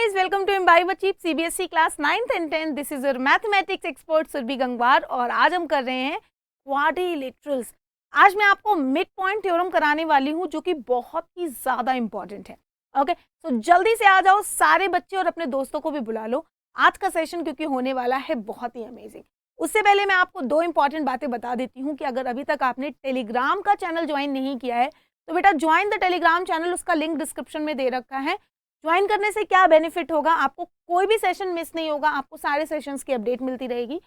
guys, welcome to Imbibe Achieve CBSE class 9th and 10th. This is your mathematics expert Surabhi Gangwar और आज हम कर रहे हैं क्वाड्रिलेटरल्स। आज मैं आपको मिड पॉइंट थ्योरम कराने वाली हूँ जो कि बहुत ही ज़्यादा इंपॉर्टेंट है। ओके, तो जल्दी से आ जाओ सारे बच्चे और अपने दोस्तों को भी बुला लो आज का सेशन, क्योंकि होने वाला है बहुत ही अमेजिंग। उससे पहले मैं आपको दो इंपॉर्टेंट बातें बता देती हूँ कि अगर अभी तक आपने टेलीग्राम का चैनल ज्वाइन नहीं किया है तो बेटा ज्वाइन द टेलीग्राम चैनल, उसका लिंक डिस्क्रिप्शन में दे रखा है। ज्वाइन करने से क्या बेनिफिट होगा, आपको कोई भी सेशन मिस नहीं होगा, आपको सारे सेशंस की अपडेट मिलती रहेगी।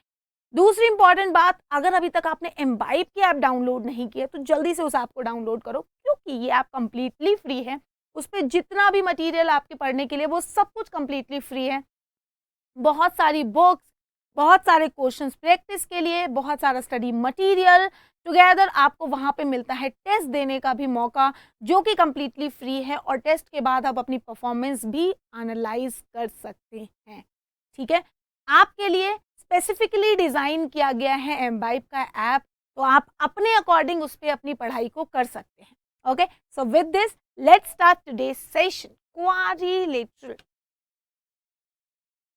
दूसरी इंपॉर्टेंट बात, अगर अभी तक आपने एम्बाइब की ऐप डाउनलोड नहीं की है तो जल्दी से उस ऐप को डाउनलोड करो, क्योंकि ये ऐप कंप्लीटली फ्री है। उस पर जितना भी मटेरियल आपके पढ़ने के लिए वो सब कुछ कंप्लीटली फ्री है। बहुत सारी बुक्स, बहुत सारे क्वेश्चंस प्रैक्टिस के लिए, बहुत सारा स्टडी मटेरियल टुगेदर आपको वहाँ पे मिलता है। टेस्ट देने का भी मौका जो कि कंप्लीटली फ्री है, और टेस्ट के बाद आप अपनी परफॉर्मेंस भी एनालाइज कर सकते हैं। ठीक है, आपके लिए स्पेसिफिकली डिज़ाइन किया गया है एम्बाइब का ऐप, तो आप अपने अकॉर्डिंग उस पर अपनी पढ़ाई को कर सकते हैं। Okay, so with this let's start today's session quadrilateral.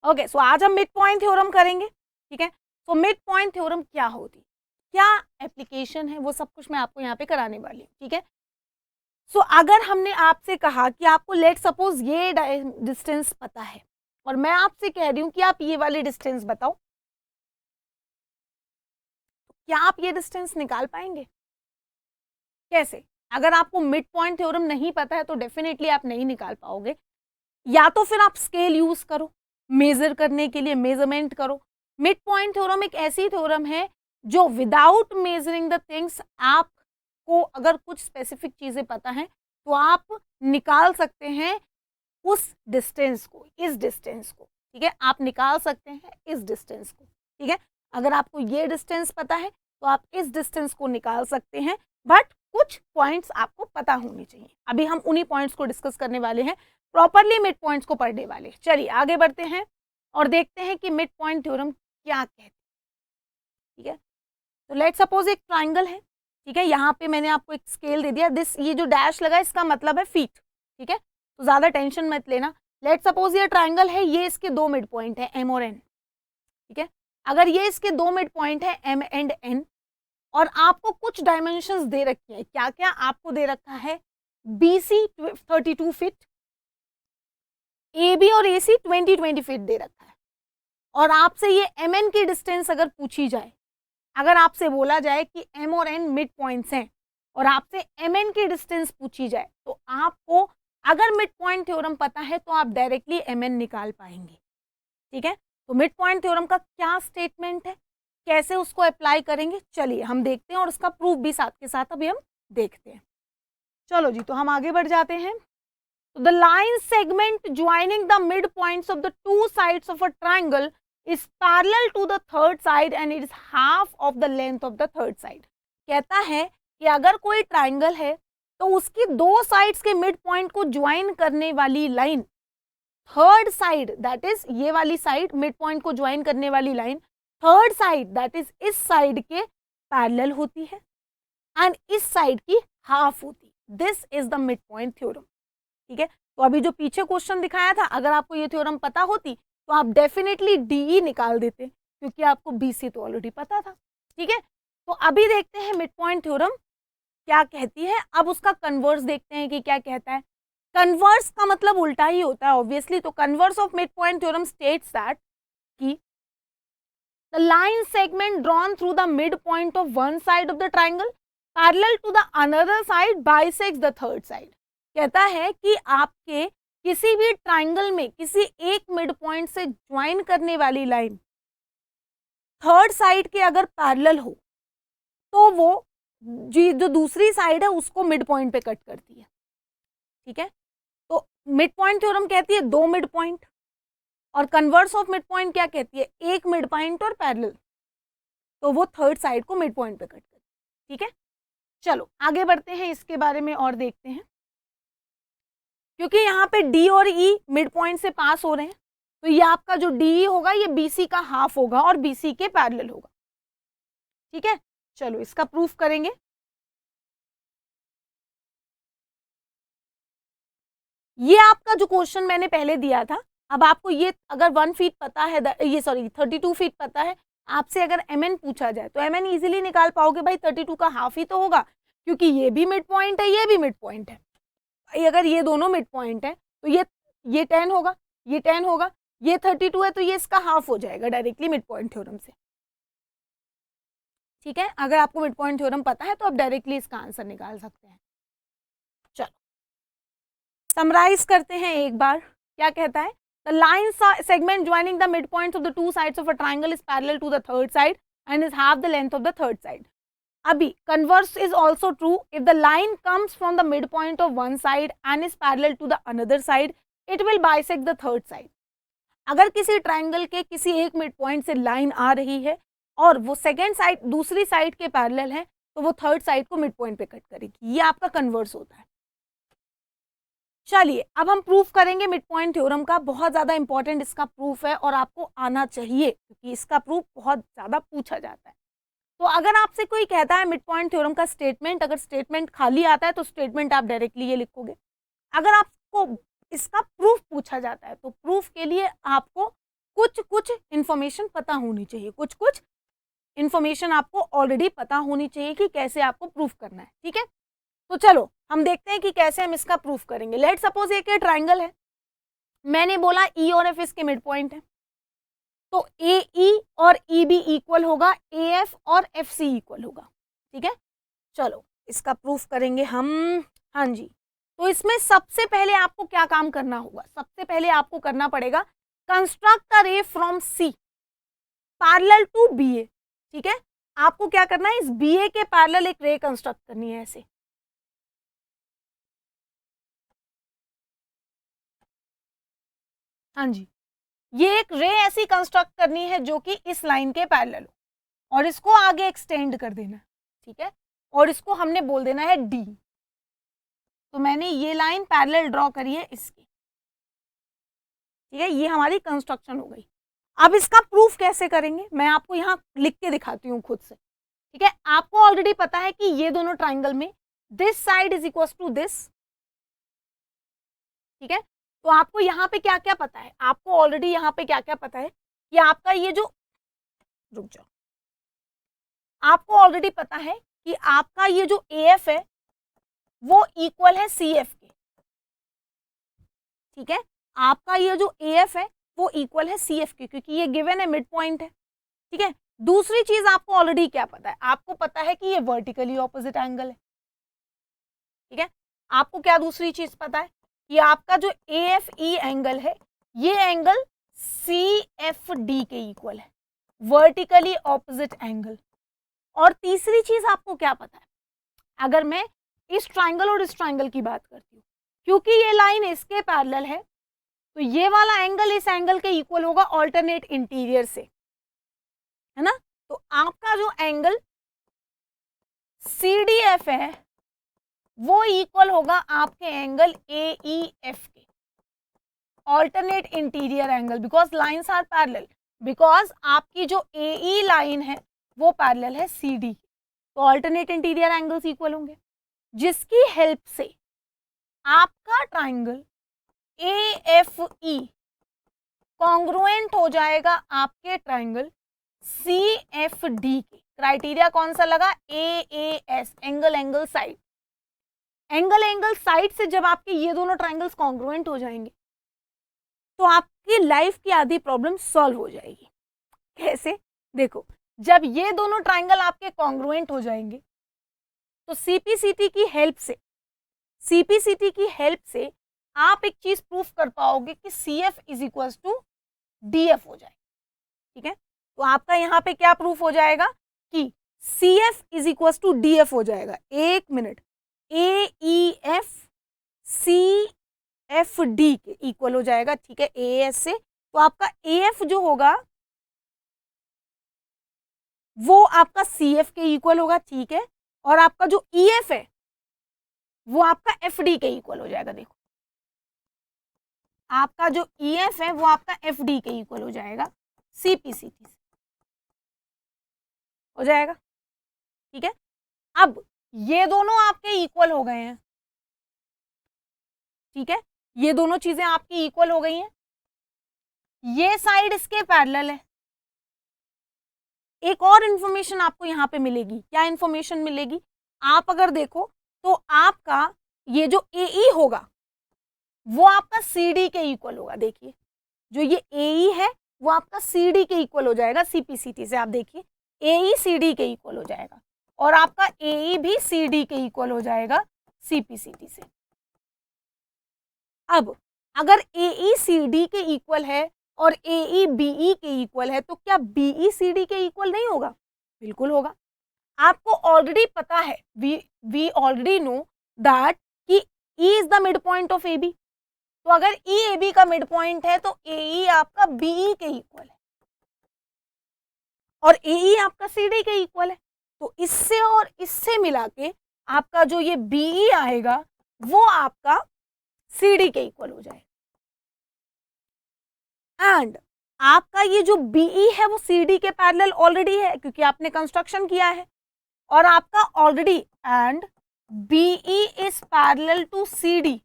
Okay, so आज हम मिड पॉइंट थ्योरम करेंगे। ठीक है, सो मिड पॉइंट थ्योरम क्या होती, क्या एप्लीकेशन है, वो सब कुछ मैं आपको यहाँ पे कराने वाली हूँ। ठीक है, सो अगर हमने आपसे कहा कि आपको लेट सपोज ये डिस्टेंस पता है और मैं आपसे कह रही हूँ कि आप ये वाली डिस्टेंस बताओ, क्या आप ये डिस्टेंस निकाल पाएंगे? कैसे? अगर आपको मिड पॉइंट थ्योरम नहीं पता है तो डेफिनेटली आप नहीं निकाल पाओगे। या तो फिर आप स्केल यूज करो, मेजर करने के लिए मेजरमेंट करो। मिड पॉइंट थ्योरम एक ऐसी थ्योरम है जो विदाउट मेजरिंग द थिंग्स, आपको अगर कुछ स्पेसिफिक चीजें पता हैं तो आप निकाल सकते हैं उस डिस्टेंस को, इस डिस्टेंस को। ठीक है, आप निकाल सकते हैं इस डिस्टेंस को। ठीक है, अगर आपको ये डिस्टेंस पता है तो आप इस डिस्टेंस को निकाल सकते हैं, बट कुछ पॉइंट्स आपको पता होने चाहिए। अभी हम उन्हीं पॉइंट्स को डिस्कस करने वाले हैं, प्रॉपरली मिड पॉइंट्स को पढ़ने वाले। चलिए आगे बढ़ते हैं और देखते हैं कि मिड पॉइंट थ्योरम क्या कहते हैं। ठीक है, तो लेट सपोज एक ट्राइंगल है। ठीक है, यहाँ पे मैंने आपको एक स्केल दे दिया, दिस ये जो डैश लगा इसका मतलब है फीट। ठीक है, तो ज्यादा टेंशन मत लेना। लेट सपोज ये ट्राइंगल है, ये इसके दो मिड पॉइंट है एम और एन। ठीक है, अगर ये इसके दो मिड पॉइंट है एम एंड एन, और आपको कुछ डायमेंशंस दे रखी है, क्या क्या आपको दे रखा है, BC 32 फीट, AB और AC 20 फीट दे रखा है, और आपसे ये MN की डिस्टेंस अगर पूछी जाए, अगर आपसे बोला जाए कि M और N मिड पॉइंट्स हैं और आपसे MN की डिस्टेंस पूछी जाए, तो आपको अगर मिड पॉइंट थ्योरम पता है तो आप डायरेक्टली MN निकाल पाएंगे। ठीक है, तो मिड पॉइंट थ्योरम का क्या स्टेटमेंट है, कैसे उसको अप्लाई करेंगे, चलिए हम देखते हैं, और उसका प्रूफ भी साथ के साथ अभी हम देखते हैं। चलो जी, तो हम आगे बढ़ जाते हैं। So the line segment joining the midpoints of the two sides of a triangle is parallel to the third side and it is half of the length of the third side. कहता है कि अगर कोई triangle है तो उसकी दो sides के मिड पॉइंट को ज्वाइन करने वाली line, third side that is ये वाली साइड, मिड पॉइंट को ज्वाइन करने वाली line third side that is इस साइड के पैरेलल होती है एंड इस साइड की हाफ होती है। This is the mid point theorem. ठीक है, तो अभी जो पीछे क्वेश्चन दिखाया था, अगर आपको ये थ्योरम पता होती तो आप डेफिनेटली DE निकाल देते, क्योंकि आपको BC तो ऑलरेडी पता था। ठीक है, तो अभी देखते हैं मिड पॉइंट थ्योरम क्या कहती है। अब उसका कन्वर्स देखते हैं कि क्या कहता है। कन्वर्स का मतलब उल्टा ही होता है ऑब्वियसली, तो converse of mid point theorem states that कि the line segment drawn through the mid point of one side of the triangle parallel to the another side bisects the third side. कहता है कि आपके किसी भी triangle में किसी एक मिड पॉइंट से ज्वाइन करने वाली लाइन थर्ड साइड के अगर पैरेलल हो तो वो जो दूसरी साइड है उसको मिड पॉइंट पे कट करती है। ठीक है, तो मिड पॉइंट थ्योरम कहती है दो मिड पॉइंट, और कन्वर्स ऑफ मिड पॉइंट क्या कहती है, एक मिड पॉइंट और पैरेलल, तो वो थर्ड साइड को मिड पॉइंट पे कट करती है। ठीक है, चलो आगे बढ़ते हैं, इसके बारे में और देखते हैं। क्योंकि यहाँ पे D और E मिड पॉइंट से पास हो रहे हैं, तो ये आपका जो DE होगा ये BC का हाफ होगा और BC के पैरेलल होगा। ठीक है, चलो इसका प्रूफ करेंगे। ये आपका जो क्वेश्चन मैंने पहले दिया था, अब आपको ये अगर 1 फीट पता है, ये सॉरी 32 फीट पता है, आपसे अगर mn पूछा जाए तो mn इजीली निकाल पाओगे भाई, 32 का हाफ ही तो होगा, क्योंकि ये भी मिड पॉइंट है, ये भी मिड पॉइंट है। अगर ये दोनों मिड पॉइंट है तो ये 10 होगा, ये 10 होगा, ये 32 है तो ये इसका हाफ हो जाएगा डायरेक्टली मिड पॉइंट थ्योरम से। ठीक है, अगर आपको मिड पॉइंट थ्योरम पता है तो आप डायरेक्टली इसका आंसर निकाल सकते हैं। चलो समराइज करते हैं एक बार, क्या कहता है, the line segment joining the mid points of the two sides of a triangle is parallel to the third side and is half the length of the third side. अभी converse is also true, if the line comes from the mid point of one side and is parallel to the another side, it will bisect the third side. अगर किसी triangle के किसी एक mid point से line आ रही है और वो सेकेंड साइड दूसरी साइड के पैरेलल है, तो वो थर्ड साइड को मिड पॉइंट पे कट करेगी। ये आपका कन्वर्स होता है। चलिए अब हम प्रूफ करेंगे मिड पॉइंट थ्योरम का, बहुत ज्यादा इंपॉर्टेंट इसका प्रूफ है और आपको आना चाहिए क्योंकि इसका प्रूफ बहुत ज्यादा पूछा जाता है। तो अगर आपसे कोई कहता है मिड पॉइंट थ्योरम का स्टेटमेंट, अगर स्टेटमेंट खाली आता है तो स्टेटमेंट आप डायरेक्टली ये लिखोगे। अगर आपको इसका प्रूफ पूछा जाता है तो प्रूफ के लिए आपको कुछ कुछ इंफॉर्मेशन पता होनी चाहिए, कुछ कुछ इंफॉर्मेशन आपको ऑलरेडी पता होनी चाहिए कि कैसे आपको प्रूफ करना है। ठीक है, तो चलो हम देखते हैं कि कैसे हम इसका प्रूफ करेंगे। लेट सपोज एक ट्राइंगल है, मैंने बोला ई और एफ इसके मिड पॉइंट है, तो ए ई और ई बी इक्वल होगा ए एफ और एफ सी इक्वल होगा। ठीक है, चलो इसका प्रूफ करेंगे हम। हाँ जी, तो इसमें सबसे पहले आपको क्या काम करना होगा, सबसे पहले आपको करना पड़ेगा construct a ray from C parallel to B A. ठीक है, आपको क्या करना है, इस बी ए के पैरेलल एक रे कंस्ट्रक्ट करनी है ऐसे। हाँ जी, ये एक रे ऐसी कंस्ट्रक्ट करनी है जो कि इस लाइन के पैरेलल हो और इसको आगे एक्सटेंड कर देना है। ठीक है, और इसको हमने बोल देना है डी। तो मैंने ये लाइन पैरेलल ड्रॉ करी है इसकी। ठीक है, ये हमारी कंस्ट्रक्शन हो गई। अब इसका प्रूफ कैसे करेंगे, मैं आपको यहाँ लिख के दिखाती हूँ खुद से। ठीक है, आपको ऑलरेडी पता है कि ये दोनों ट्राइंगल में this side is equal to this. ठीक है, तो आपको यहाँ पे क्या क्या पता है, आपको ऑलरेडी यहाँ पे क्या क्या पता है कि आपका ये जो, रुक जाओ, आपको ऑलरेडी पता है कि आपका ये जो ए एफ है वो इक्वल है सी एफ के। ठीक है, आपका ये जो ए एफ है वो इक्वल है सी एफ के, क्योंकि ये गिवन है, मिड पॉइंट है। ठीक है, दूसरी चीज आपको ऑलरेडी क्या पता है, आपको पता है कि ये वर्टिकली ऑपोजिट एंगल है। ठीक है, आपको क्या दूसरी चीज पता है कि आपका जो ए एफ ई एंगल है ये एंगल सी एफ डी के इक्वल है, वर्टिकली ऑपोजिट एंगल। और तीसरी चीज आपको क्या पता है, अगर मैं इस ट्राइंगल और इस ट्राइंगल की बात करती हूँ, क्योंकि ये लाइन इसके पैरेलल है तो ये वाला एंगल इस एंगल के इक्वल होगा ऑल्टरनेट इंटीरियर से, है ना। तो आपका जो एंगल सी डी एफ है वो इक्वल होगा आपके एंगल ए ई एफ के, alternate interior angle, because lines are parallel, because आपकी जो ए ई लाइन है वो पैरेलल है सी डी, तो ऑल्टरनेट इंटीरियर एंगल्स इक्वल होंगे, जिसकी हेल्प से आपका triangle A F E congruent हो जाएगा आपके ट्राइंगल सी एफ डी के। क्राइटेरिया कौन सा लगा, A S, angle angle side. Angle angle side से जब आपके ये दोनों ट्राइंगल्स कॉन्ग्रुएंट हो जाएंगे तो आपकी लाइफ की आधी प्रॉब्लम सॉल्व हो जाएगी। कैसे, देखो, जब ये दोनों ट्राइंगल आपके कॉन्ग्रुएंट हो जाएंगे तो सीपीसीटी की हेल्प से, सीपीसीटी की हेल्प से आप एक चीज प्रूफ कर पाओगे कि C F is equal to D F हो जाए। ठीक है, तो आपका यहाँ पे क्या प्रूफ हो जाएगा कि C F is equal to D F हो जाएगा। एक minute, A E F C F D के इक्वल हो जाएगा। ठीक है, ए एस से, तो आपका ए एफ जो होगा वो आपका सी एफ के इक्वल होगा। ठीक है, और आपका जो ई एफ है वो आपका एफ डी के इक्वल हो जाएगा। देखो, आपका जो ई एफ है वो आपका एफ डी के इक्वल हो जाएगा, सीपीसीटी से हो जाएगा। ठीक है, अब ये दोनों आपके इक्वल हो गए हैं। ठीक है, ये दोनों चीजें आपकी इक्वल हो गई हैं। ये साइड इसके पैरेलल है। एक और इंफॉर्मेशन आपको यहाँ पे मिलेगी, क्या इंफॉर्मेशन मिलेगी, आप अगर देखो तो आपका ये जो AE होगा वो आपका CD के इक्वल होगा। देखिए जो ये AE है वो आपका CD के इक्वल हो जाएगा, CPCT से आप देखिए AE CD के इक्वल हो जाएगा और आपका AE भी CD के इक्वल हो जाएगा CPCT से। अब अगर AE CD के इक्वल है और AE BE के इक्वल है तो क्या BE CD के इक्वल नहीं होगा? बिल्कुल होगा। आपको ऑलरेडी पता है, वी ऑलरेडी नो दैट कि E is the mid point of AB। तो अगर E AB का मिड पॉइंट है तो AE आपका BE के इक्वल है और AE आपका CD के इक्वल है। तो इससे और इससे मिला के आपका जो ये BE आएगा वो आपका CD के इक्वल हो जाएगा। एंड आपका ये जो BE है वो CD के पैरेलल ऑलरेडी है क्योंकि आपने कंस्ट्रक्शन किया है और आपका already and BE is parallel to CD,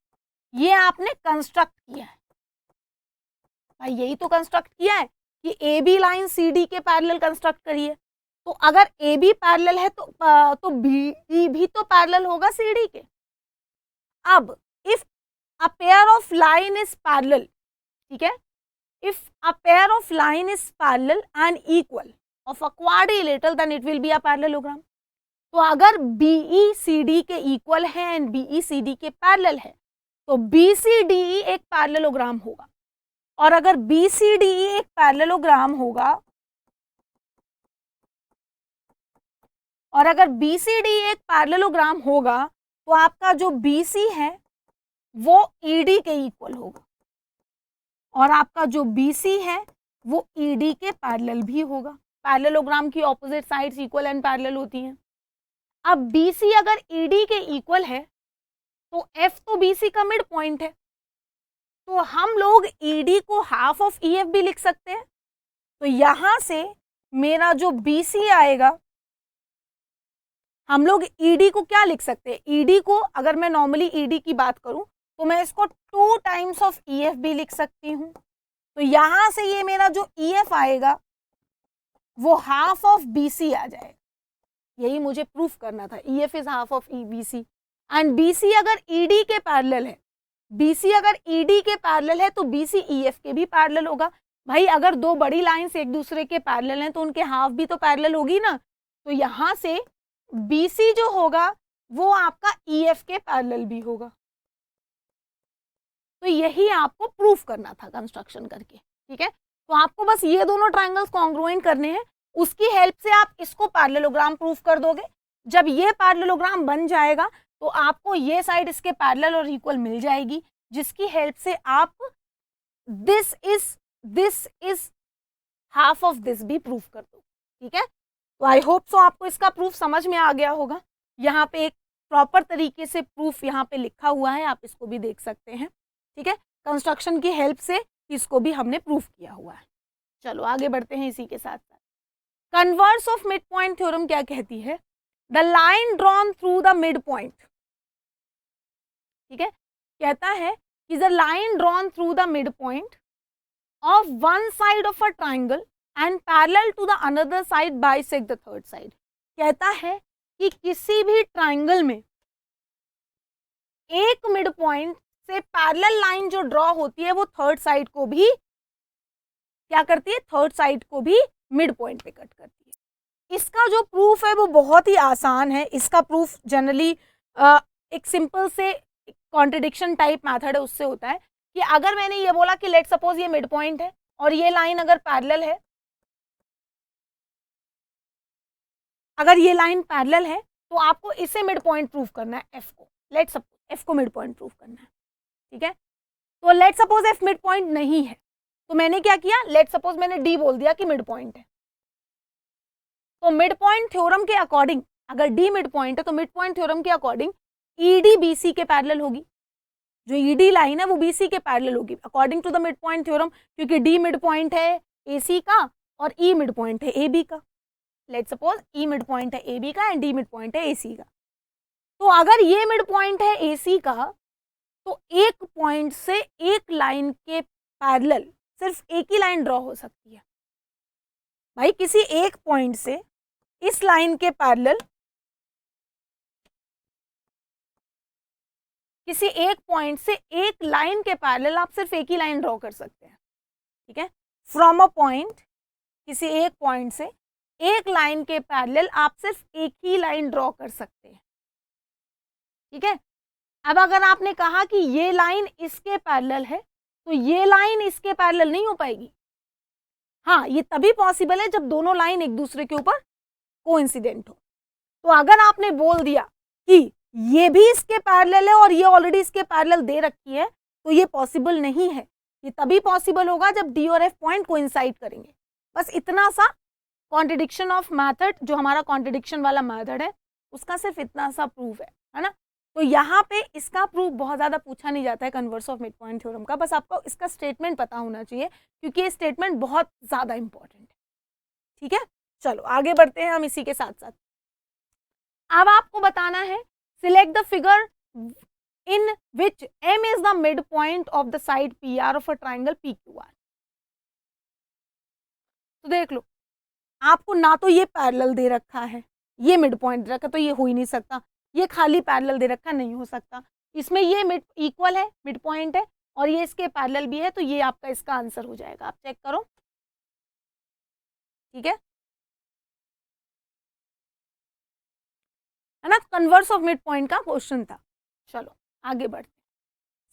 ये आपने कंस्ट्रक्ट किया है। भाई यही तो कंस्ट्रक्ट किया है कि AB लाइन CD के पैरेलल कंस्ट्रक्ट करिए। तो अगर AB पैरेलल है तो BE भी तो पैरेलल होगा CD के। अब if a pair of line is parallel, ठीक है, if a pair of line is parallel and equal of a quadrilateral then it will be a parallelogram। तो अगर BE CD के इक्वल है एंड BE CD के parallel है तो BCDE एक पैरेललोग्राम होगा और अगर BCDE एक पैरेललोग्राम होगा और अगर BCDE एक पैरेललोग्राम होगा तो आपका जो BC है वो ED के इक्वल होगा और आपका जो BC है वो ED के पैरेलल भी होगा। पैरेललोग्राम की opposite sides equal and parallel होती हैं। अब BC अगर ED के इक्वल है तो F तो BC का मिड पॉइंट है, तो हम लोग ED को हाफ ऑफ EF भी लिख सकते हैं। तो यहां से मेरा जो BC आएगा, हम लोग ED को क्या लिख सकते हैं, ED को अगर मैं नॉर्मली ED की बात करूं तो मैं इसको 2 टाइम्स ऑफ EF भी लिख सकती हूँ। तो यहां से ये मेरा जो EF आएगा वो हाफ ऑफ BC आ जाएगा। यही मुझे प्रूफ करना था, EF is half of BC and BC अगर ED के पैरेलल है, BC अगर ED के पैरेलल है तो BC EF के भी पैरेलल होगा। भाई अगर दो बड़ी लाइंस एक दूसरे के पैरेलल हैं तो उनके हाफ भी तो पैरेलल होगी ना। तो यहां से BC जो होगा वो आपका EF के पैरेलल भी होगा। तो यही आपको प्रूफ करना था कंस्ट्रक्शन करके, ठीक है। तो आपको बस ये दोनों ट्रायंगल्स कॉन्ग्रुएंट करने हैं, उसकी हेल्प से आप इसको पैरेललोग्राम प्रूफ कर दोगे। जब ये पैरेललोग्राम बन जाएगा तो आपको ये साइड इसके पैरेलल और इक्वल मिल जाएगी, जिसकी हेल्प से आप this is half of this भी प्रूफ कर दो, ठीक है। तो आई होप सो आपको इसका प्रूफ समझ में आ गया होगा। यहाँ पे एक प्रॉपर तरीके से प्रूफ यहाँ पे लिखा हुआ है, आप इसको भी देख सकते हैं, ठीक है। कंस्ट्रक्शन की हेल्प से इसको भी हमने प्रूफ किया हुआ है। चलो आगे बढ़ते हैं इसी के साथ साथ। Converse of mid point theorem क्या कहती है, the line drawn through the mid point, ठीक है, कहता है कि the line drawn through the mid point of one side of a triangle and parallel to the another side bisect the third side. कहता है कि किसी भी ट्राइंगल में एक मिड पॉइंट से पैरेलल लाइन जो ड्रॉ होती है वो थर्ड साइड को भी क्या करती है, थर्ड साइड को भी मिड पॉइंट पे कट करती है। इसका जो प्रूफ है वो बहुत ही आसान है। इसका प्रूफ जनरली एक सिंपल से कॉन्ट्रडिक्शन टाइप मेथड है, उससे होता है कि अगर मैंने ये बोला कि लेट सपोज ये मिड पॉइंट है और ये लाइन अगर पैरेलल है, अगर ये लाइन पैरेलल है तो आपको इसे मिड पॉइंट प्रूफ करना है, एफ को, लेट सपोज एफ को मिड पॉइंट प्रूफ करना है, ठीक है। तो let suppose F mid point नहीं है तो मैंने क्या किया, लेट सपोज मैंने डी बोल दिया कि मिड पॉइंट है। तो मिड पॉइंट थ्योरम के अकॉर्डिंग अगर डी मिड पॉइंट है तो मिड पॉइंट थ्योरम के अकॉर्डिंग ईडी बीसी के पैरेलल होगी, जो ईडी लाइन है वो बीसी के पैरेलल होगी according to the mid point theorem, क्योंकि डी मिड पॉइंट है एसी का और ई मिड पॉइंट है ए बी का। Let suppose E mid point है ए बी का एंड डी मिड पॉइंट है ए सी का। तो अगर ये मिड पॉइंट है ए सी का तो एक पॉइंट से एक लाइन के पैरेलल सिर्फ एक ही लाइन ड्रॉ हो सकती है। भाई किसी एक पॉइंट से इस लाइन के पैरेलल, किसी एक पॉइंट से एक लाइन के पैरेलल आप सिर्फ एक ही लाइन ड्रॉ कर सकते हैं, ठीक है। फ्रॉम अ पॉइंट, किसी एक पॉइंट से एक लाइन के पैरेलल आप सिर्फ एक ही लाइन ड्रॉ कर सकते हैं, ठीक है। अब अगर आपने कहा कि ये लाइन इसके पैरेलल है, तो ये लाइन इसके पैरेलल नहीं हो पाएगी। हाँ, ये तभी पॉसिबल है जब दोनों लाइन एक दूसरे के ऊपर कोइंसिडेंट हो। तो अगर आपने बोल दिया कि ये भी इसके पैरेलल है और ये ऑलरेडी इसके पैरेलल दे रखी है, तो ये पॉसिबल नहीं है। ये तभी पॉसिबल होगा जब डी और एफ पॉइंट कोइंसाइड करेंगे। बस इतना सा कॉन्ट्रडिक्शन ऑफ मेथड, जो हमारा कॉन्ट्रडिक्शन वाला मेथड है, उसका सिर्फ इतना सा प्रूफ है ना। तो यहाँ पे इसका प्रूफ बहुत ज़्यादा पूछा नहीं जाता है converse of mid point theorem का, बस आपको इसका स्टेटमेंट पता होना चाहिए, क्योंकि ये स्टेटमेंट बहुत ज़्यादा इंपॉर्टेंट है, ठीक है। चलो आगे बढ़ते हैं हम इसी के साथ साथ। अब आपको बताना है, select the figure in which M is the mid point of the side P R of a triangle P Q R. तो देख लो, आपको ना तो ये पैरेलल दे रखा है, ये मिड पॉइंट दे रखा, तो ये हो ही नहीं सकता। ये खाली पैरेलल दे रखा, नहीं हो सकता। इसमें ये मिड इक्वल है, मिड पॉइंट है, और ये इसके पैरेलल भी है, तो ये आपका इसका आंसर हो जाएगा। आप चेक करो, ठीक है ना। कन्वर्स ऑफ मिड पॉइंट का क्वेश्चन था। चलो आगे बढ़ते हैं,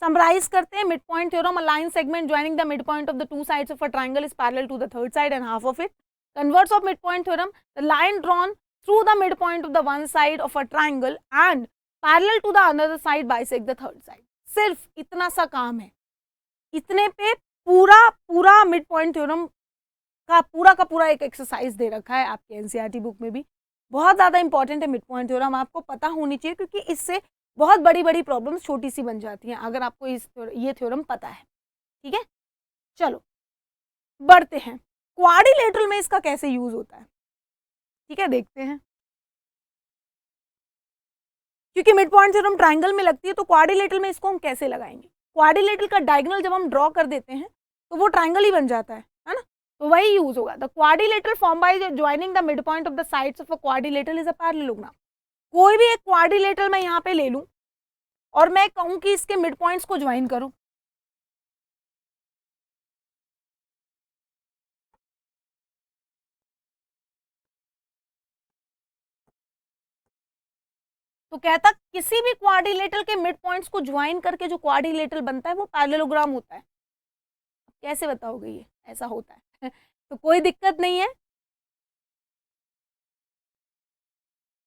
समराइज करते हैं। Mid point theorem, a line segment joining the mid point of the two sides of a triangle is parallel to the third side and half of it. Converse of midpoint theorem, the line drawn through the midpoint of the one side of a triangle and parallel to the another side bisect the third side। सिर्फ इतना सा काम है, इतने पे पूरा mid point theorem का पूरा एक एक्सरसाइज दे रखा है आपके एनसीईआरटी बुक में भी। बहुत ज़्यादा इंपॉर्टेंट है मिड पॉइंट थ्योरम, आपको पता होनी चाहिए, क्योंकि इससे बहुत बड़ी प्रॉब्लम्स छोटी सी बन जाती हैं अगर आपको ये थ्योरम पता है, ठीक है। चलो बढ़ते हैं, क्वाड्रिलेटरल में इसका कैसे यूज होता है, ठीक है, देखते हैं। क्योंकि मिड पॉइंट थ्योरम ट्रायंगल में लगती है, तो क्वाड्रिलेटरल में इसको हम कैसे लगाएंगे। क्वाड्रिलेटरल का डायगोनल जब हम ड्रॉ कर देते हैं तो वो ट्रायंगल ही बन जाता है ना। तो वही यूज होगा। The quadrilateral form by joining the mid point of the sides of a quadrilateral is a parallelogram. कोई भी एक क्वाड्रिलेटरल मैं यहाँ पे ले लूं और मैं कहूं कि इसके मिड पॉइंट्स को ज्वाइन करूं, तो कहता किसी भी क्वाड्रिलेटरल के मिड पॉइंट्स को ज्वाइन करके जो क्वाड्रिलेटरल बनता है वो पैरेललोग्राम होता है। कैसे बताओगे ये ऐसा होता है? तो कोई दिक्कत नहीं है,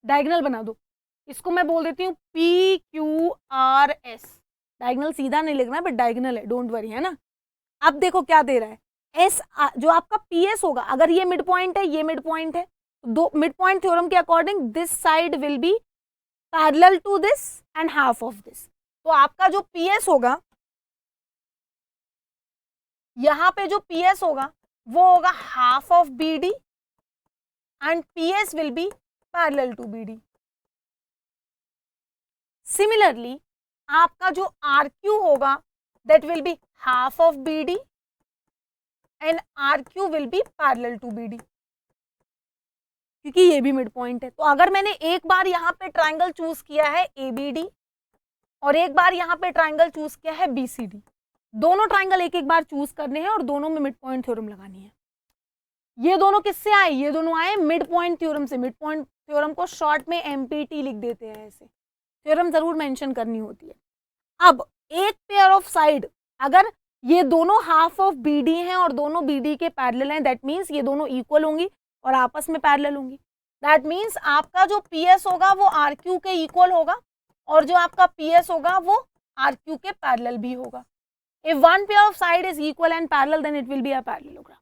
डायगोनल बना दो। इसको मैं बोल देती हूँ P Q R S. Diagonal सीधा नहीं लिखना है, बट डायगोनल है, डोंट वरी, है ना। अब देखो क्या दे रहा है, एस जो आपका पी एस होगा, अगर ये मिड पॉइंट है, ये मिड पॉइंट है, दो मिड पॉइंट थ्योरम के according this side will be parallel to this and half of this. तो आपका जो पी एस होगा, यहाँ पे जो पी एस होगा वो होगा half of B D and P S will be parallel to B D. Similarly आपका जो आर क्यू होगा that will be half of B D and R Q will be parallel to B D, क्योंकि ये भी mid point है। तो अगर मैंने एक बार यहाँ पे ट्राइंगल चूज किया है ए बी डी और एक बार यहाँ पे ट्राइंगल चूज किया है बी सी डी, दोनों ट्राइंगल एक बार चूज करने हैं और दोनों में मिड पॉइंट थ्योरम लगानी है। ये दोनों किससे आए? ये दोनों आए मिड पॉइंट थ्योरम से। मिड पॉइंट थ्योरम को शॉर्ट में एमपीटी लिख देते हैं, ऐसे थ्योरम जरूर मेंशन करनी होती है। अब एक पेयर ऑफ साइड, अगर ये दोनों हाफ ऑफ बीडी हैं और दोनों बीडी के पैरेलल हैं, दैट मीन्स ये दोनों इक्वल होंगी और आपस में पैरेलल होंगी। दैट मीन्स आपका जो पीएस होगा वो आरक्यू के इक्वल होगा और जो आपका पीएस होगा वो आरक्यू के पैरेलल भी होगा। If one pair of side is equal and parallel, then it will be a parallelogram.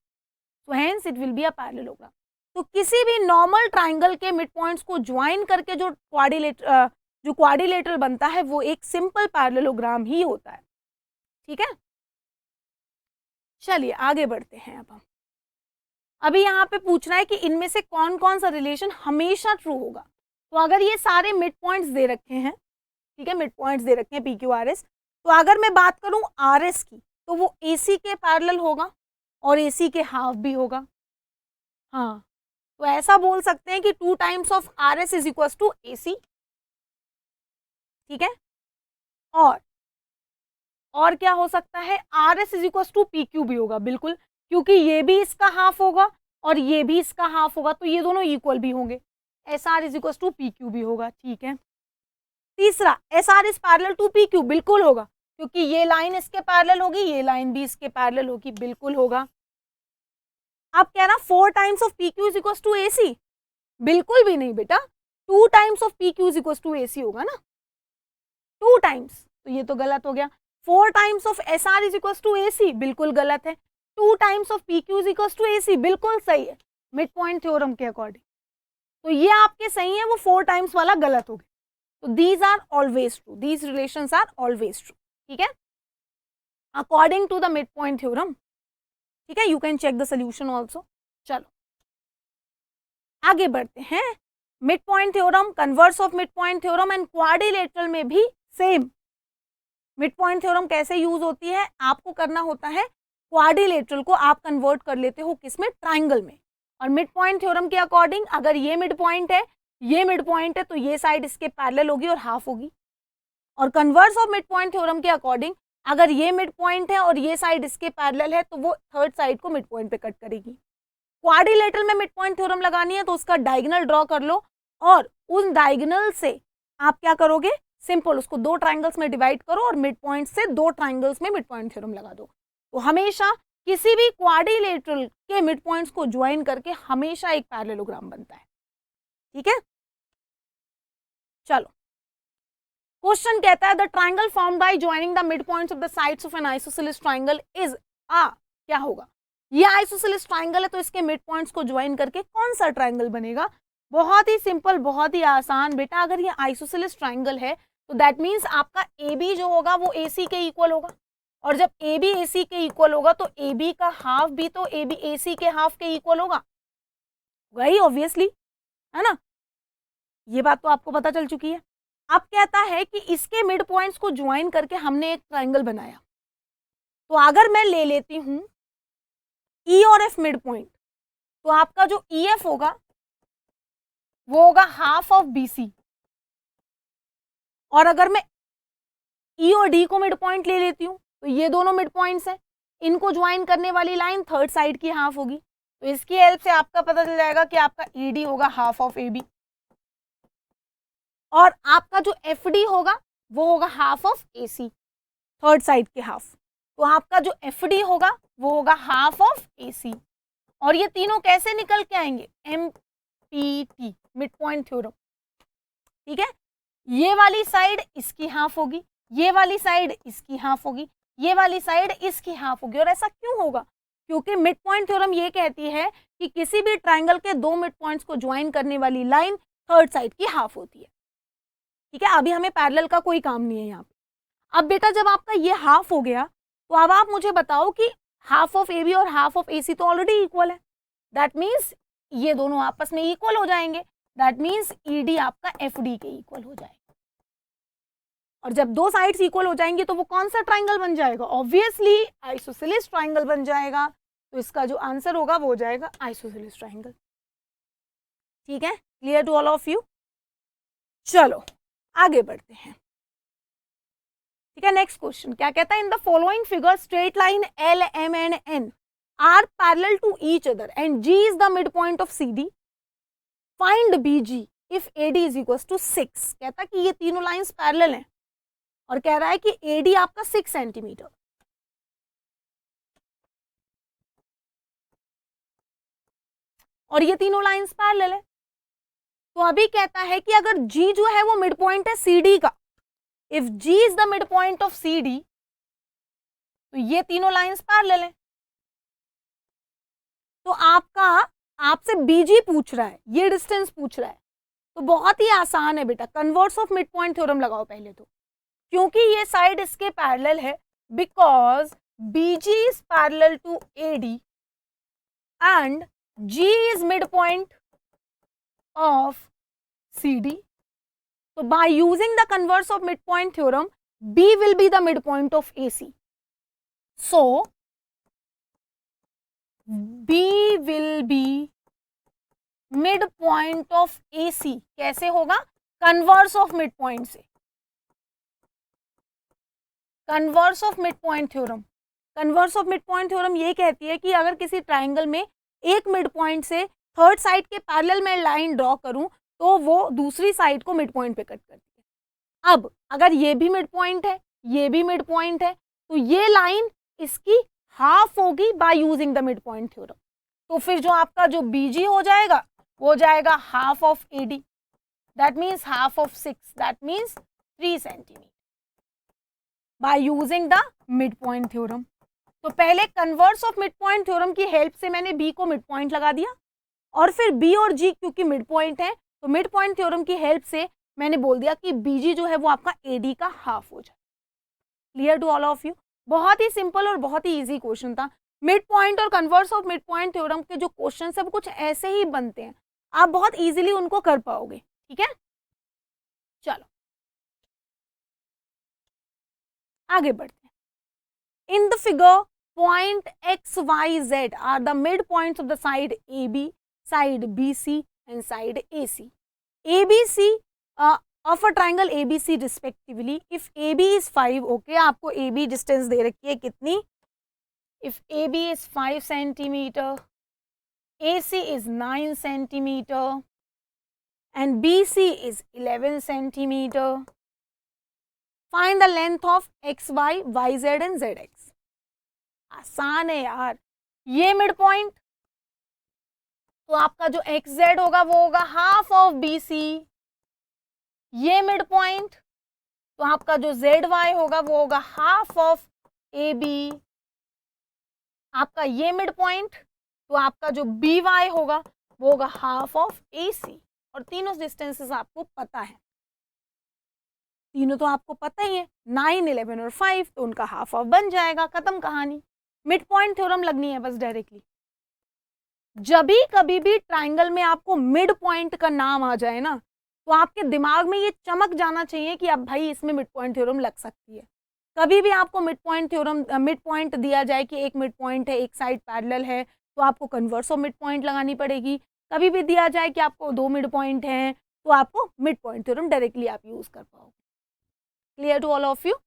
So hence it will be a parallelogram. तो किसी भी नॉर्मल ट्राइंगल के मिड पॉइंट्स को ज्वाइन करके जो क्वाड्रिलेटरल बनता है वो एक सिंपल पैरेललोग्राम ही होता है, ठीक है। चलिए आगे बढ़ते हैं। अब हम अभी यहाँ पे पूछना है कि इनमें से कौन कौन सा रिलेशन हमेशा ट्रू होगा। तो अगर ये सारे मिड पॉइंट्स दे रखे हैं, ठीक है, मिड पॉइंट्स दे रखे हैं पी क्यू आर एस, तो अगर मैं बात करूं आर एस की तो वो ए सी के पैरेलल होगा, और AC के हाफ भी होगा। हाँ, तो ऐसा बोल सकते हैं कि 2 times of RS is equal to AC। ठीक है, और क्या हो सकता है, RS is equal to PQ भी होगा, बिल्कुल, क्योंकि ये भी इसका हाफ होगा और ये भी इसका हाफ होगा, तो ये दोनों इक्वल भी होंगे। SR is equal to PQ भी होगा। ठीक है, तीसरा, SR is parallel to PQ, बिल्कुल होगा, क्योंकि ये लाइन इसके पैरेलल होगी, ये लाइन भी इसके पैरेलल होगी, बिल्कुल होगा। आप कह रहा 4 times of PQ is equal to AC, बिल्कुल भी नहीं बेटा, 2 times of PQ is equal to AC होगा ना, 2 टाइम्स, तो ये तो गलत हो गया। 4 times of SR is equal to AC, बिल्कुल गलत है। 2 times of PQ is equal to AC, बिल्कुल सही है मिड पॉइंट थ्योरम के अकॉर्डिंग। तो ये आपके सही है, वो 4 टाइम्स वाला गलत हो गया। तो these are always true, these relations are always true. ठीक है, according to the mid point theorem. ठीक है, you can check the solution also. चलो आगे बढ़ते हैं। Mid point theorem, converse of mid point theorem and quadrilateral में भी सेम। मिड पॉइंट थ्योरम कैसे यूज होती है, आपको करना होता है क्वाड्रिलेटरल को आप कन्वर्ट कर लेते हो किसमें, ट्राइंगल में। और मिड पॉइंट थ्योरम के अकॉर्डिंग अगर ये मिड पॉइंट है, ये मिड पॉइंट है, तो ये साइड इसके पैरेलल होगी और हाफ होगी। और converse of mid point theorem के अकॉर्डिंग अगर ये मिड पॉइंट है और ये साइड इसके पैरेलल है, तो वो थर्ड साइड को मिड पॉइंट पे कट करेगी। क्वाड्रिलेटरल में मिड पॉइंट थ्योरम लगानी है तो उसका डायगोनल ड्रॉ कर लो और उस डायगोनल से आप क्या करोगे, सिंपल उसको 2 ट्राइंगल्स में डिवाइड करो और मिड पॉइंट से 2 ट्राइंगल्स में मिड पॉइंट थ्योरम लगा दो। तो हमेशा किसी भी क्वाड्रिलेटरल के मिड पॉइंट्स को ज्वाइन करके हमेशा एक पैरेललोग्राम बनता है। ठीक है, चलो क्वेश्चन कहता है the triangle formed by joining the mid points of the sides of N isosceles triangle is क्या होगा। ये आइसोसेलेस ट्राइंगल है तो इसके मिड पॉइंट्स को ज्वाइन करके कौन सा ट्राइंगल बनेगा। बहुत ही सिंपल, बहुत ही आसान बेटा। अगर ये आइसोसेलेस ट्राइंगल है तो दैट मीन्स आपका AB जो होगा वो AC के इक्वल होगा, और जब AB AC के इक्वल होगा तो AB का हाफ भी तो AB AC के हाफ के इक्वल होगा, वही ऑब्वियसली, है ना। ये बात तो आपको पता चल चुकी है। अब कहता है कि इसके मिड पॉइंट्स को ज्वाइन करके हमने एक ट्राइंगल बनाया। तो अगर मैं ले लेती हूं E और F मिड पॉइंट, तो आपका जो EF होगा वो होगा हाफ ऑफ BC। और अगर मैं E और D को मिड पॉइंट ले लेती हूँ तो ये दोनों मिड पॉइंट्स हैं, इनको ज्वाइन करने वाली लाइन थर्ड साइड की हाफ होगी। तो इसकी हेल्प से आपका पता चल जाएगा कि आपका ED होगा हाफ ऑफ AB और आपका जो FD होगा वो होगा half of AC, third side के हाफ। तो आपका जो FD होगा वो होगा हाफ ऑफ AC। और ये तीनों कैसे निकल के आएंगे, MPT, मिड पॉइंट थ्योरम। ठीक है, ये वाली साइड इसकी हाफ होगी, ये वाली साइड इसकी हाफ होगी, ये वाली साइड इसकी हाफ होगी। और ऐसा क्यों होगा, क्योंकि मिड पॉइंट थ्योरम ये कहती है कि किसी भी ट्राइंगल के 2 मिड पॉइंट्स को ज्वाइन करने वाली लाइन थर्ड साइड की हाफ होती है। ठीक है, अभी हमें पैरेलल का कोई काम नहीं है यहाँ पे। अब बेटा जब आपका ये हाफ हो गया तो अब आप मुझे बताओ कि हाफ ऑफ AB और हाफ ऑफ AC तो ऑलरेडी इक्वल है, दैट मीन्स ये दोनों आपस में इक्वल हो जाएंगे, दैट मीन्स ED आपका FD के इक्वल हो जाएगा। और जब 2 साइड्स इक्वल हो जाएंगी तो वो कौन सा ट्राइंगल बन जाएगा, ऑब्वियसली आइसोसेलेस ट्राइंगल बन जाएगा। तो इसका जो आंसर होगा वो हो जाएगा आइसोसेलेस ट्राइंगल। ठीक है, clear to all of you. चलो आगे बढ़ते हैं। ठीक है, नेक्स्ट क्वेश्चन क्या कहता है, in the following figure straight line LM and N are parallel to each other and G is the mid point of CD, find BG if AD is equal to 6। कहता है कि ये तीनों lines parallel हैं और कह रहा है कि AD आपका 6 सेंटीमीटर, और ये तीनों लाइंस पैरेलल है। तो अभी कहता है कि अगर G जो है वो मिड पॉइंट है CD का, if G is the mid point of CD, तो ये तीनों लाइंस पैरेलल हैं। तो आपका आपसे BG पूछ रहा है, ये डिस्टेंस पूछ रहा है, तो बहुत ही आसान है बेटा, converse of mid point theorem लगाओ पहले तो, क्योंकि ये साइड इसके पैरेलल है, because BG is parallel to AD and G is mid point of CD. So by using the converse of midpoint theorem, B will be the midpoint of AC. So B will be mid point of A C. कैसे होगा? Converse of mid point से। Converse of mid point theorem. Converse of mid point theorem ये कहती है कि अगर किसी triangle में एक मिड पॉइंट से थर्ड साइड के पैरेलल में लाइन ड्रॉ करूं तो वो दूसरी साइड को मिड पॉइंट पे कट करती है। अब अगर ये भी मिड पॉइंट है, ये भी मिड पॉइंट है, तो ये लाइन इसकी हाफ होगी bye using the mid point theorem. तो फिर जो आपका जो बीजी हो जाएगा वो जाएगा half of AD, that means half of 6, that means 3 centimetre by using the mid point theorem. तो पहले converse of mid point theorem की हेल्प से मैंने बी को मिड पॉइंट लगा दिया, और फिर बी और जी क्योंकि मिड पॉइंट है तो मिड पॉइंट थ्योरम की हेल्प से मैंने बोल दिया कि बीजी जो है वो आपका एडी का हाफ हो जाए। Clear to all of you? बहुत ही सिंपल और बहुत ही इजी क्वेश्चन था। मिड पॉइंट और converse of mid point theorem के जो क्वेश्चन है वो कुछ ऐसे ही बनते हैं, आप बहुत इजीली उनको कर पाओगे। ठीक है, चलो आगे बढ़ते हैं। In the figure point x y z are the midpoints of the side AB, side BC and side AC. ABC of a triangle ABC respectively. If AB is 5, okay, आपको AB distance दे रखी है कितनी? If AB is 5 centimeter, AC is 9 centimeter and BC is 11 centimeter. Find the length of XY, YZ and ZX. आसान है यार। ये mid point तो आपका जो एक्स जेड होगा वो होगा हाफ ऑफ बी सी। ये मिड पॉइंट तो आपका जो जेड वाई होगा वो होगा हाफ ऑफ ए बी। आपका ये मिड पॉइंट तो आपका जो बी वाई होगा वो होगा हाफ ऑफ ए सी। और तीनों डिस्टेंसेस आपको पता है, तीनों तो आपको पता ही है, 9, 11 और 5, तो उनका हाफ ऑफ बन जाएगा, खत्म कहानी। मिड पॉइंट थ्योरम लगनी है बस डायरेक्टली। जब भी कभी भी ट्राइंगल में आपको मिड पॉइंट का नाम आ जाए ना तो आपके दिमाग में ये चमक जाना चाहिए कि अब भाई इसमें मिड पॉइंट थ्योरम लग सकती है। कभी भी आपको mid point theorem mid point दिया जाए कि एक मिड पॉइंट है, एक साइड पैरेलल है, तो आपको कन्वर्स ऑफ मिड पॉइंट लगानी पड़ेगी। कभी भी दिया जाए कि आपको 2 मिड पॉइंट हैं तो आपको मिड पॉइंट थ्योरम डायरेक्टली आप यूज कर पाओगे। Clear to all of you?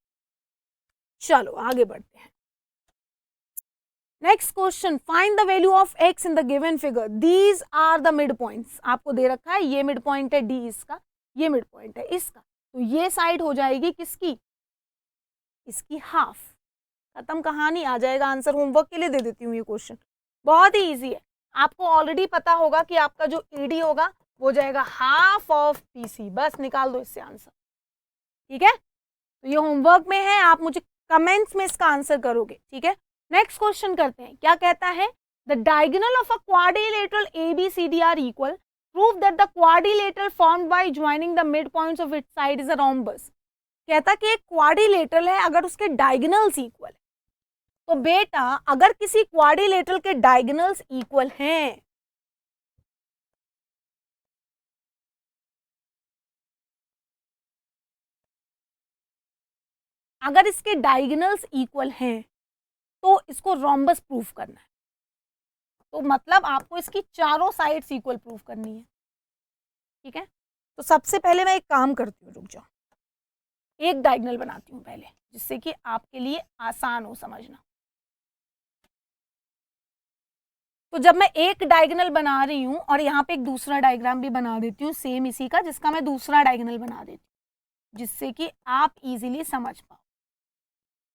चलो आगे बढ़ते हैं। Next question, find the value of x in the given figure. These are the mid points. आपको दे रखा है ये मिड पॉइंट है डी इसका, ये मिड पॉइंट है इसका, तो ये साइड हो जाएगी किसकी? इसकी हाफ। खत्म कहानी, आ जाएगा आंसर। होमवर्क के लिए दे देती हूँ ये क्वेश्चन, बहुत ही इजी है। आपको ऑलरेडी पता होगा कि आपका जो ईडी होगा वो जाएगा हाफ ऑफ पीसी, बस निकाल दो इससे आंसर। ठीक है, तो ये होमवर्क में है, आप मुझे कमेंट्स में इसका आंसर करोगे। ठीक है, नेक्स्ट क्वेश्चन करते हैं। क्या कहता है? The diagonal of a quadrilateral ABCD are equal, prove that the quadrilateral formed by joining the mid points of its side is a rhombus. कहता कि एक क्वाड्रिलेटरल है, अगर उसके डायगोनल्स इक्वल है, तो बेटा अगर किसी क्वाड्रिलेटरल के डायगोनल्स इक्वल हैं, अगर इसके डायगोनल्स इक्वल हैं तो इसको रोम्बस प्रूफ करना है। तो मतलब आपको इसकी चारों साइड्स इक्वल प्रूफ करनी है। ठीक है, तो सबसे पहले मैं एक काम करती हूँ, रुक जाओ, एक डायगोनल बनाती हूँ पहले, जिससे कि आपके लिए आसान हो समझना। तो जब मैं एक डायगोनल बना रही हूँ और यहाँ पे एक दूसरा डायग्राम भी बना देती हूँ सेम इसी का, जिसका मैं दूसरा डायगोनल बना देती हूँ, जिससे कि आप इजीली समझ पाओ।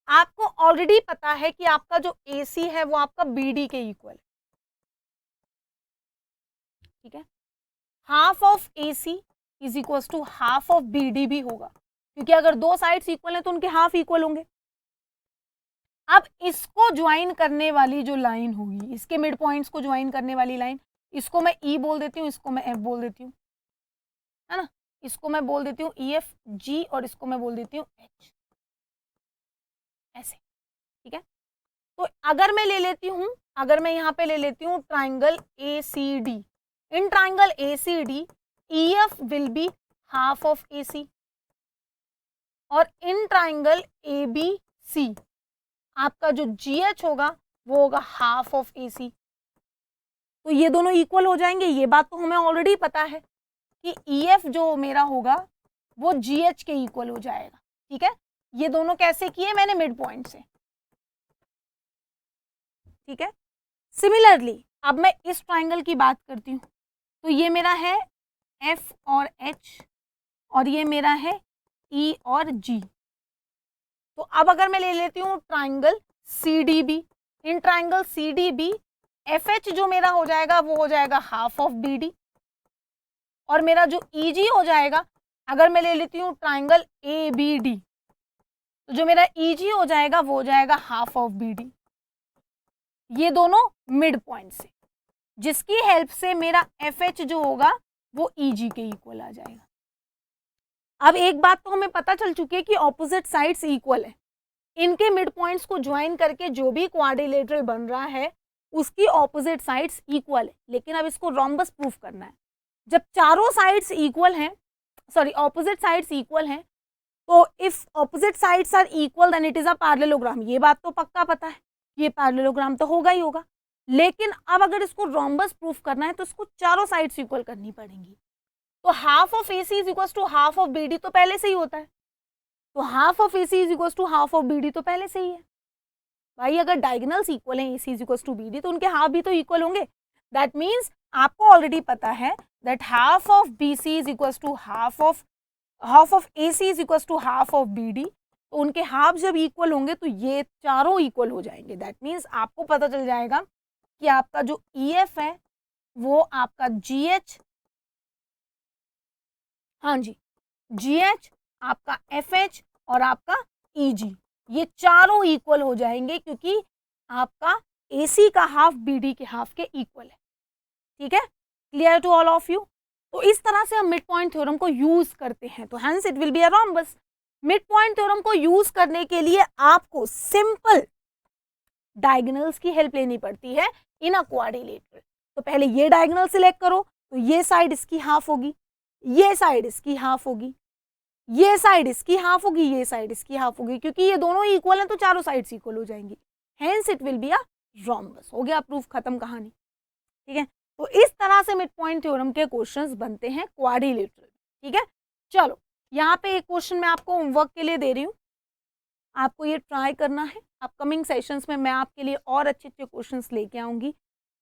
आपको ऑलरेडी पता है कि आपका जो AC है वो आपका BD के इक्वल है। ठीक है, half of AC is equal to half of BD भी होगा, क्योंकि अगर दो साइड्स इक्वल है तो उनके हाफ इक्वल होंगे। अब इसको ज्वाइन करने वाली जो लाइन होगी, इसके मिड पॉइंट्स को ज्वाइन करने वाली लाइन, इसको मैं E बोल देती हूँ, इसको मैं F बोल देती हूँ, है ना। इसको मैं बोल देती हूँ EF G और इसको मैं बोल देती हूँ H, ऐसे। ठीक है, तो अगर मैं ले लेती हूँ, अगर मैं यहाँ पे ले लेती हूँ triangle ACD, in triangle ACD EF will be half of AC और इन ट्राइंगल ABC आपका जो GH होगा वो होगा हाफ ऑफ AC। तो ये दोनों इक्वल हो जाएंगे। ये बात तो हमें ऑलरेडी पता है कि EF जो मेरा होगा वो GH के इक्वल हो जाएगा। ठीक है, ये दोनों कैसे किए मैंने, मिड पॉइंट से। ठीक है, सिमिलरली अब मैं इस ट्राइंगल की बात करती हूँ, तो ये मेरा है F और H और ये मेरा है E और G। तो अब अगर मैं ले लेती हूँ triangle CDB, in triangle CDB FH जो मेरा हो जाएगा वो हो जाएगा हाफ ऑफ BD, और मेरा जो EG हो जाएगा, अगर मैं ले लेती हूँ ट्राइंगल ABD, तो जो मेरा EG हो जाएगा वो हो जाएगा हाफ ऑफ BD। ये दोनों मिड पॉइंट से, जिसकी हेल्प से मेरा FH जो होगा वो EG के इक्वल आ जाएगा। अब एक बात तो हमें पता चल चुकी है कि ऑपोजिट साइड्स इक्वल है, इनके मिड पॉइंट्स को ज्वाइन करके जो भी क्वाड्रिलेटरल बन रहा है उसकी ऑपोजिट साइड्स इक्वल है। लेकिन अब इसको रोम्बस प्रूफ करना है। जब चारों साइड्स इक्वल हैं, सॉरी ऑपोजिट साइड्स इक्वल हैं, तो if opposite sides are equal then it is a parallelogram. ये बात तो पक्का पता है, ये पैरेललोग्राम तो होगा ही होगा। लेकिन अब अगर इसको रोम्बस प्रूफ करना है तो इसको चारों साइड्स इक्वल करनी पड़ेंगी। तो half of AC is equal to half of BD तो पहले से ही होता है, तो half of AC is equal to half of BD तो पहले से ही है। भाई अगर डायगोनल्स इक्वल हैं AC is equal to BD तो उनके हाफ भी तो इक्वल होंगे। दैट मीन्स आपको ऑलरेडी पता है that half of BC is equal to half of AC is equal to half of BD। तो उनके हाफ जब इक्वल होंगे तो ये चारों इक्वल हो जाएंगे। दैट मीन्स आपको पता चल जाएगा कि आपका जो EF है वो आपका GH, हाँ जी GH, आपका FH और आपका EG, ये चारों इक्वल हो जाएंगे क्योंकि आपका AC का हाफ BD के हाफ के इक्वल है। ठीक है, clear to all of you. तो इस तरह से हम मिड पॉइंट थ्योरम को यूज करते हैं, तो hence it will be a rhombus. Mid point theorem को यूज करने के लिए आपको सिंपल डायगोनल्स की हेल्प लेनी पड़ती है इन अ क्वाड्रिलेटरल। तो पहले ये डायगोनल सिलेक्ट करो, तो ये साइड इसकी हाफ होगी, ये साइड इसकी हाफ होगी, ये साइड इसकी हाफ होगी, ये साइड इसकी हाफ होगी। क्योंकि ये दोनों इक्वल हैं तो चारों साइड्स इक्वल हो जाएंगी, hence it will be a rhombus. हो गया प्रूफ, खत्म कहानी। ठीक है, तो इस तरह से मिड पॉइंट थ्योरम के क्वेश्चंस बनते हैं क्वाड्रिलेटरल। ठीक है, चलो यहाँ पे एक क्वेश्चन मैं आपको होमवर्क के लिए दे रही हूँ, आपको ये ट्राई करना है। अपकमिंग सेशंस में मैं आपके लिए और अच्छे अच्छे क्वेश्चंस लेके आऊंगी,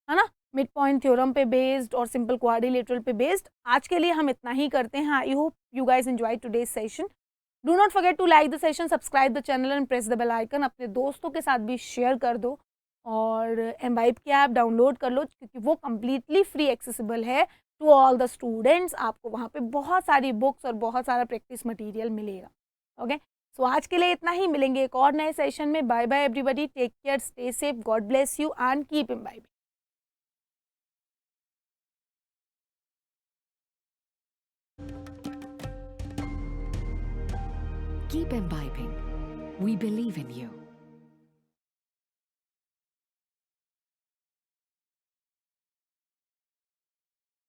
है ना, मिड पॉइंट थ्योरम पे बेस्ड और सिंपल क्वाड्रिलेटरल पे बेस्ड। आज के लिए हम इतना ही करते हैं। I hope you guys enjoy today's session. Do not forget to like the session, subscribe the channel and press the bell icon. अपने दोस्तों के साथ भी शेयर कर दो और एमवाइब की ऐप डाउनलोड कर लो क्योंकि वो कम्प्लीटली फ्री एक्सेसिबल है टू ऑल द स्टूडेंट्स। आपको वहाँ पे बहुत सारी बुक्स और बहुत सारा प्रैक्टिस मटेरियल मिलेगा। ओके, सो आज के लिए इतना ही, मिलेंगे एक और नए सेशन में। Bye bye everybody, take care, stay safe, God bless you and keep imbibing. Keep imbibing. We believe in you.